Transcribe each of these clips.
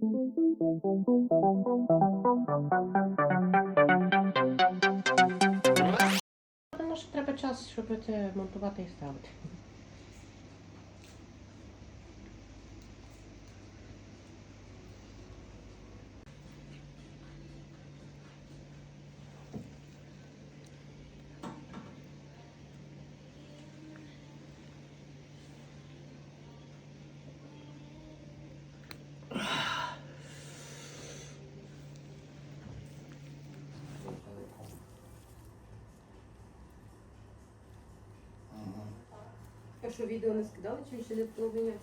Тому що треба час, щоб це монтувати і ставити. А що, відео не скидали, чи ще не половинять?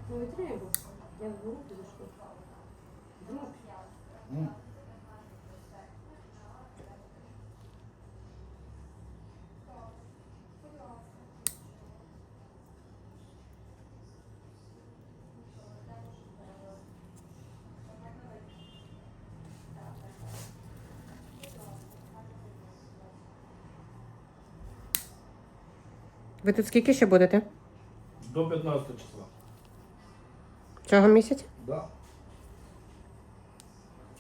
Ну и треба. Я в группе зашла. В группе. Ви тут скільки ще будете? До 15 числа. Цього місяця? Да.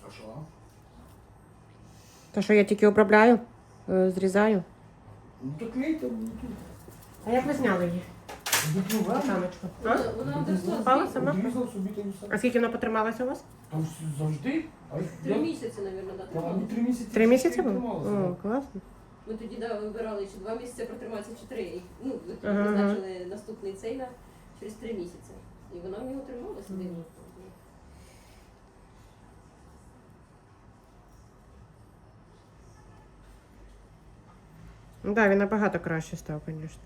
А що? То, що я тільки обробляю, зрізаю. Ну так лейте, ну тут. А як ви зняли її? Самочку. А? Вона одросла. Впала сама? Відрізав собі та й все. А скільки вона потрималася у вас? Там завжди. А 3 місяці, мабуть, да, Та, тримала. ну, 3 місяці. 3 місяці було? було? О, класно. Ми тоді вибирали, чи 2 місяці протриматися, чи 3. Ну, Ага. визначили наступний цей через 3 місяці. І вона в нього трималася дивно. Ну так, він набагато краще став, звісно.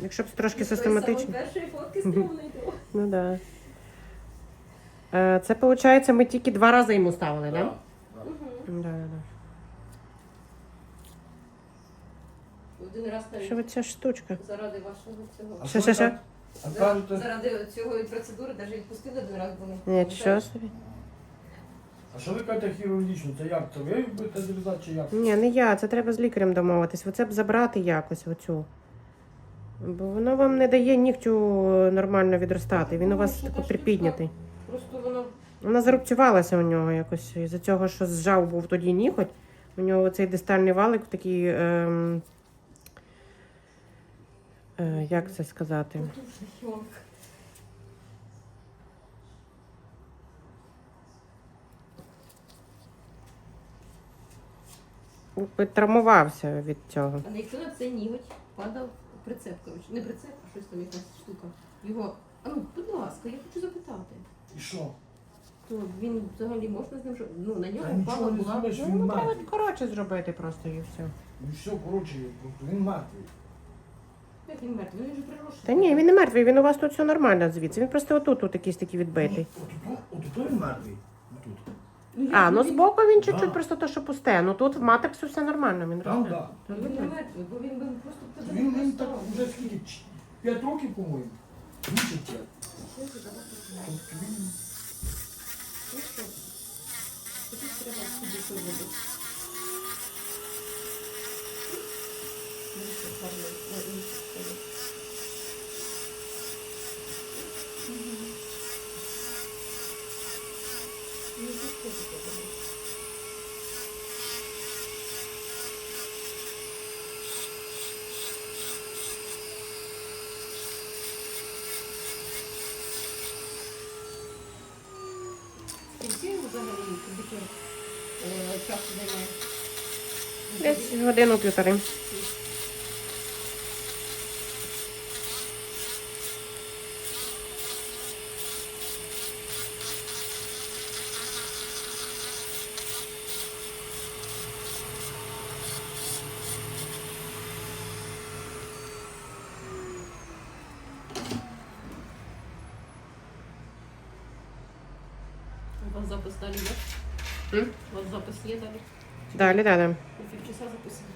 Якщо б трошки систематично. Першої фотки стрімної. Ну так. Да. Це, виходить, ми тільки 2 рази йому ставили, так? Да. Да? Да, да. Один раз Що навіть оця штучка? заради вашого цього. А Що? А кажете, Заради цього процедури навіть відпустили один раз були. Нічого собі. а що ви кажете хірургічно? Це як? Це ви будете зрізати чи як? Ні, не я, це треба з лікарем домовитись. Оце б забрати якось оцю. Бо воно вам не дає нігтю нормально відростати. Він у вас такий припіднятий. Просто воно Вона зарубцювалася у нього якось. Із-за цього, що зжав був тоді ніготь. У нього цей дистальний валик такий. Як це сказати? потужний йонк. Травмувався від цього. А якщо на цей ніготь падав прицеп, коротше. Не прицеп, а щось там якась штука. Його. А ну, будь ласка, я хочу запитати. І що? То він взагалі можна з ним ну, на нього Та впала нічого не була. зробиш, Ну, він треба мертвий. коротше зробити просто і все. Ну все, коротше, просто він мертвий. Як він мертвий? Він же прирощений. Та ні, він не мертвий, він у вас тут все нормально звідси. Він просто отут якийсь такий відбитий. Отут він мертвий. Отут. А, ну збоку він Да. чуть-чуть просто то, що пусте. Ну тут в матриксу все нормально, він Там, росте. да. Він не мертвий, бо він би просто Він так вже скільки? 5 років, по-моєму. Більше 5. Тобто він... Скільки взагалі тобі часу займає? Десь годину-півтори. У вас запис далі є? М? У вас запис є далі? Далі, далі. На півчаса записано.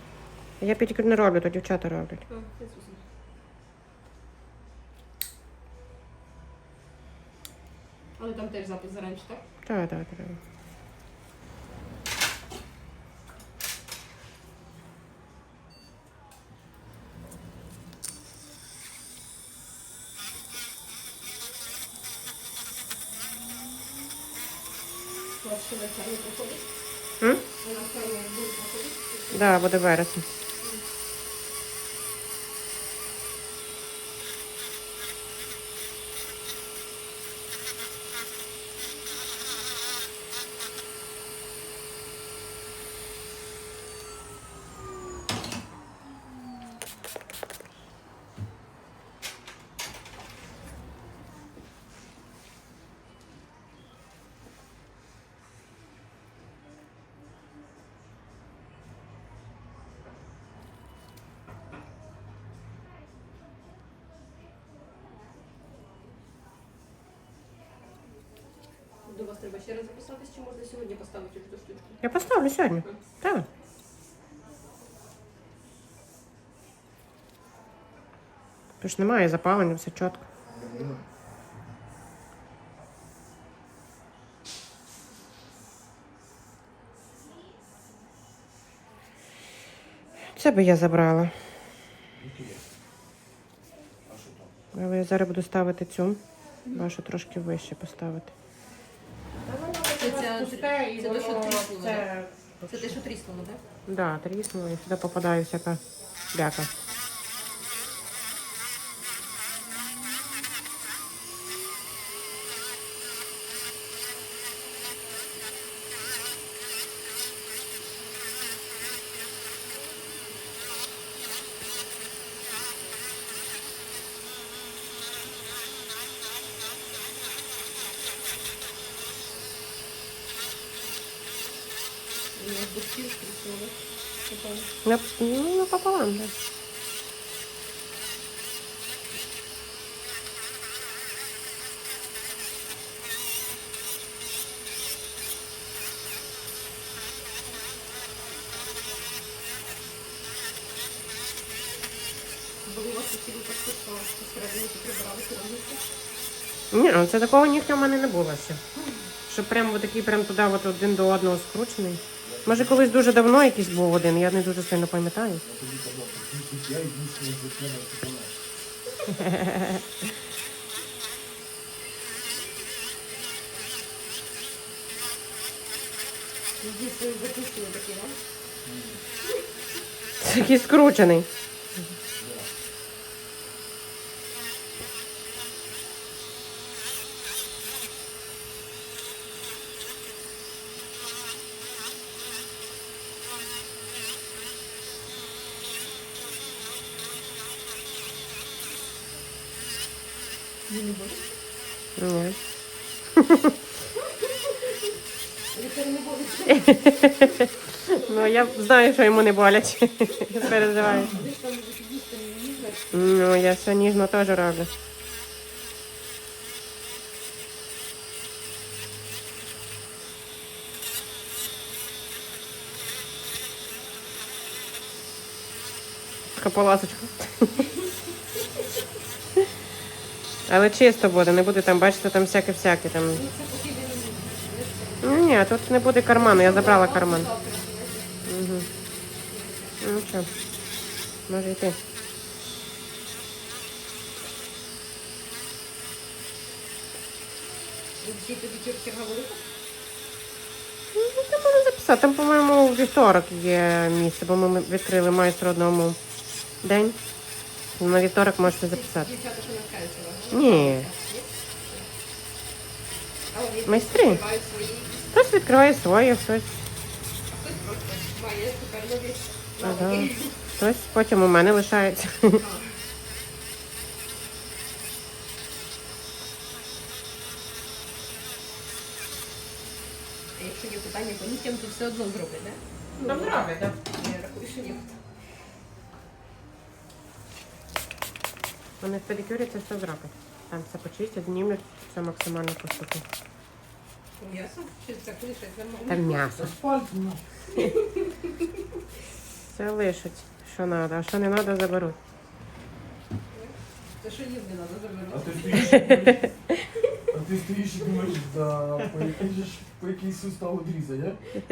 Я педикюр не роблю, то дівчата роблять. А, це зрозуміло. Але там теж запис зараніше, так? Так, так, так. У вас ще навчання проходить? М? Ви навчання буде проходити? Да, буде вересень. До вас треба ще раз записатись, чи можна сьогодні поставити цю штучку? Я поставлю сьогодні. Так. Тож немає запалення, все чітко. Це би я забрала. Але я зараз буду ставити цю. Вашу трошки вище поставити. Це те, що тріснуло, так? Це те, що тріснуло, так? Да, тріснуло і сюди попадає всяка бляка. У нас бухтів тріснуло. Ну, напополам, да. Були у вас такі випадки, що посередині прибирали керівники? Ні, це такого ніхто в мене не було ще. Щоб прям такий прям туди от один до одного скручений. Може, колись дуже давно якийсь був один, я не дуже сильно пам'ятаю. Я единственный заклинаю шоколад. Единственный запущенный такий, да? Такий скручений. Ви не будете? Ні. Лікар не буде. Ну, я знаю, що йому не боляче. Переживаю. Ви ж там їсти не їздите. Ну, я все ніжно теж роблю. Така поласочка. Але чисто буде, не буде там, бачите, там всяке-всяке. Там. Ну, це поки він Ну, ні, тут не буде карману, я забрала карман. Угу. Ну що, може йти. Всі тобі черга велика? Ну, це можна записати. Там, по-моєму, у вівторок є місце, бо ми відкрили майстру одному день. На вівторок можете записати. Дівчата, що навчаються вас? Ні. А вони Майстри. відкривають свої. Хтось відкриває своє, хтось. Хтось просто має тепер нові Ага. навики. Хтось потім у мене лишається. А якщо є питання по нігтям, то все одно зроблять, так? Там зроблять, так. Я рахую, що ні. Вони в педикюрі це все зроблять. Там все почистять, знімуть, все максимально поступить. М'ясо? Чи це лишать нормально? Та м'ясо. З пальцем. Все лишать, що треба, а що не треба, заберуть. Це що їм не треба А забирати. ти стоїш і думаєш, да, по який сустав відрізати, а?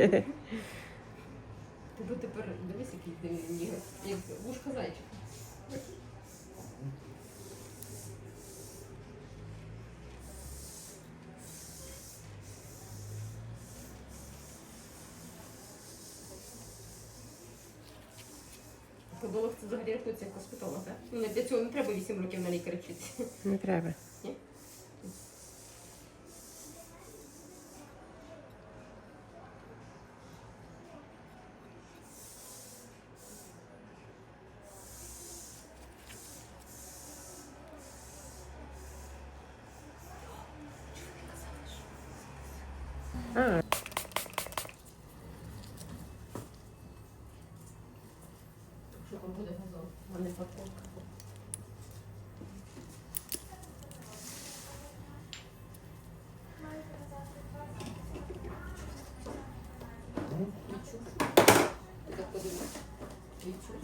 Тебе тепер дивись, який ти ніг, як вушка зайчика. Подолог це взагалі рахується як косметолог, так? Ну, для цього не треба 8 років на лікаря вчитися. Не треба. Ні? А, Що там буде газон, а не парковка. Відчув. Ти так подивись. Відчув.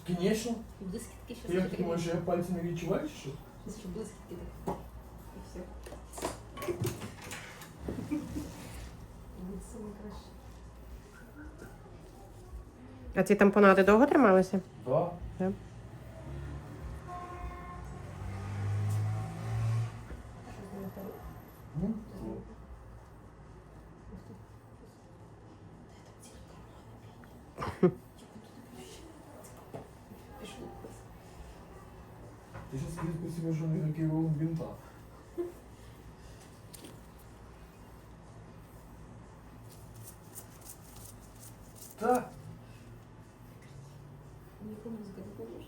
Звісно. Блискітки ще Ти як думаєш, я пальцем не відчуваю, чи що? Сейчас еще блискітки так. І все. Буде саме краще. а ці тампонади довго трималися? Да. Так. Що з ними там? Ну, Пішли. ти зараз скажи себе, що не такий ролик бінта. Так. Нікому музика не поможе.